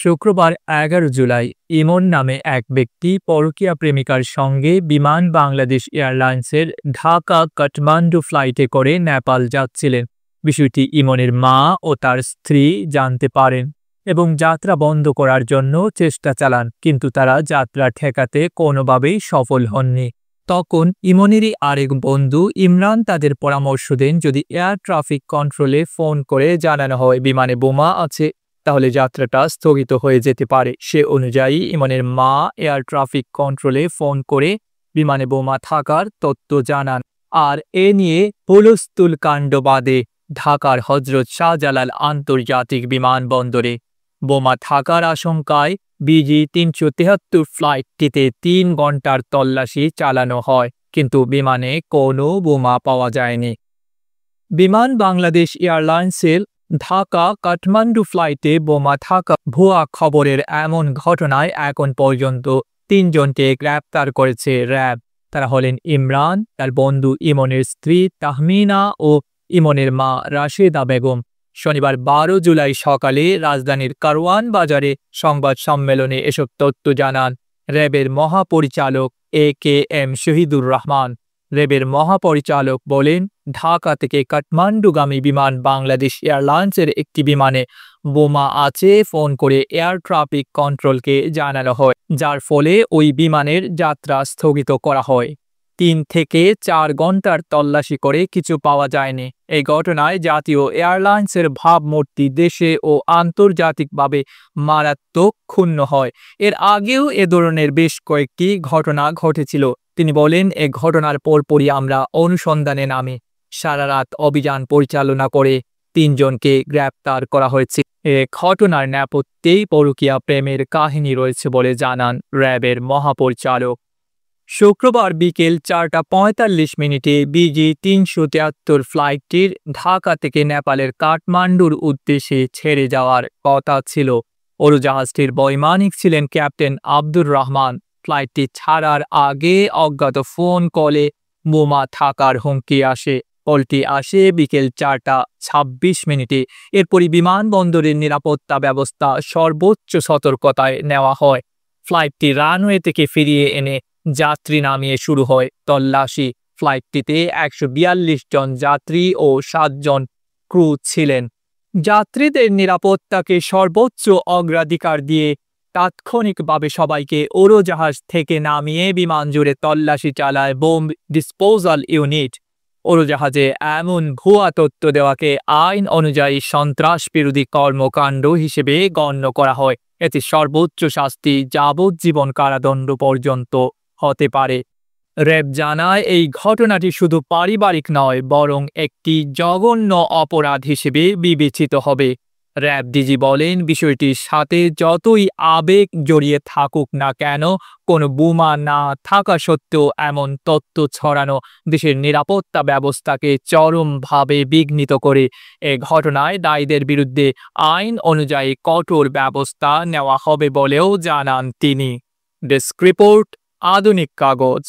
শুক্রবার ১১ জুলাই ইমন নামে এক ব্যক্তি পরকীয়া প্রেমিকার সঙ্গে বিমান বাংলাদেশ এয়ারলাইন্সের ঢাকা-কাঠমান্ডু ফ্লাইটে করে নেপাল যাচ্ছিলেন। বিষয়টি ইমনের মা ও তার স্ত্রী জানতে পারেন এবং যাত্রা বন্ধ করার জন্য চেষ্টা চালান, কিন্তু তারা যাত্রা ঠেকাতে কোনোভাবেই সফল হননি। তখন ইমনেরই আরেক বন্ধু ইমরান তাদের পরামর্শ দেন, যদি এয়ার ট্রাফিক কন্ট্রোলে ফোন করে জানানো হয় বিমানে বোমা আছে, তাহলে যাত্রাটা স্থগিত হয়ে যেতে পারে। সে অনুযায়ী ইমনের মা এয়ার ট্রাফিক কন্ট্রোলে ফোন করে বিমানে বোমা থাকার তথ্য জানান। আর এ নিয়ে হুলস্থুল কাণ্ড বাধে ঢাকার হজরত শাহজালাল আন্তর্জাতিক বিমানবন্দরে। বোমা থাকার আশঙ্কায় BG-373 ফ্লাইটটিতে ৩ ঘন্টার তল্লাশি চালানো হয়, কিন্তু বিমানে কোনো বোমা পাওয়া যায়নি। বিমান বাংলাদেশ এয়ারলাইন্সের ঢাকা-কাঠমান্ডু ফ্লাইটে বোমা থাকা ভুয়া খবরের এমন ঘটনায় এখন পর্যন্ত ৩ জনকে গ্রেপ্তার করেছে র্যাব। তারা হলেন ইমরান, তার বন্ধু ইমনের স্ত্রী তাহমিনা ও ইমনের মা রাশেদা বেগম। শনিবার ১২ জুলাই সকালে রাজধানীর কারওয়ান বাজারে সংবাদ সম্মেলনে এসব তথ্য জানান র্যাবের মহাপরিচালক AKM শহীদুর রহমান। র্যাবের মহাপরিচালক বলেন, ঢাকা থেকে কাঠমান্ডুগামী বিমান বাংলাদেশ এয়ারলাইন্সের একটি বিমানে বোমা আছে ফোন করে এয়ার ট্রাফিক কন্ট্রোলকে জানানো হয়, যার ফলে ওই বিমানের যাত্রা স্থগিত করা হয়। ৩ থেকে ৪ ঘন্টার তল্লাশি করে কিছু পাওয়া যায়নি। এই ঘটনায় জাতীয় এয়ারলাইন্সের ভাবমূর্তি দেশে ও আন্তর্জাতিকভাবে মারাত্মক ক্ষুণ্ণ হয়। এর আগেও এ ধরনের বেশ কয়েকটি ঘটনা ঘটেছিল। তিনি বলেন, এ ঘটনার পরপরই আমরা অনুসন্ধানে নামি সারা রাত অভিযান পরিচালনা করে ৩ জনকে গ্রেপ্তার করা হয়েছে। এ ঘটনার নেপথ্যেই পরকীয়া প্রেমের কাহিনী রয়েছে বলে জানান র্যাবের মহাপরিচালক। শুক্রবার বিকেল ৪টা ৪৫ BG-373 ফ্লাইটটির ঢাকা থেকে নেপালের কাঠমান্ডুর উদ্দেশ্যে ছেড়ে যাওয়ার কথা ছিল। উড়োজাহাজটির বৈমানিক ছিলেন ক্যাপ্টেন আব্দুর রহমান। ফ্লাইটটি ছাড়ার আগে অজ্ঞাত ফোন কলে বোমা থাকার হুমকি আসে। কলটি আসে বিকেল ৪টা ২৬। এরপরই বিমানবন্দরের নিরাপত্তা ব্যবস্থা সর্বোচ্চ সতর্কতায় নেওয়া হয়। ফ্লাইটটি রানওয়ে থেকে ফিরিয়ে এনে যাত্রী নামিয়ে শুরু হয় তল্লাশি। ফ্লাইটটিতে ১৪২ জন যাত্রী ও ৭ জন ক্রু ছিলেন। যাত্রীদের নিরাপত্তাকে সর্বোচ্চ অগ্রাধিকার দিয়ে তাৎক্ষণিকভাবে সবাইকে উড়োজাহাজ থেকে নামিয়ে বিমান জুড়ে তল্লাশি চালায় বোম ডিসপোজাল ইউনিট। উড়োজাহাজে এমন ভুয়া তথ্য দেওয়াকে আইন অনুযায়ী সন্ত্রাস বিরোধী কর্মকাণ্ড হিসেবে গণ্য করা হয়। এতে সর্বোচ্চ শাস্তি যাবজ্জীবন কারাদণ্ড পর্যন্ত হতে পারে। র্যাব জানায়, এই ঘটনাটি শুধু পারিবারিক নয়, বরং একটি জঘন্য অপরাধ হিসেবে বিবেচিত হবে। র্যাব ডিজি বলেন, বিষয়টির সাথে যতই আবেগ জড়িয়ে থাকুক না কেন, কোনো বোমা না থাকা সত্ত্বেও এমন তথ্য ছড়ানো দেশের নিরাপত্তা ব্যবস্থাকে চরমভাবে বিঘ্নিত করে। এ ঘটনায় দায়ীদের বিরুদ্ধে আইন অনুযায়ী কঠোর ব্যবস্থা নেওয়া হবে বলেও জানান তিনি। ডেস্ক রিপোর্ট, আধুনিক কাগজ।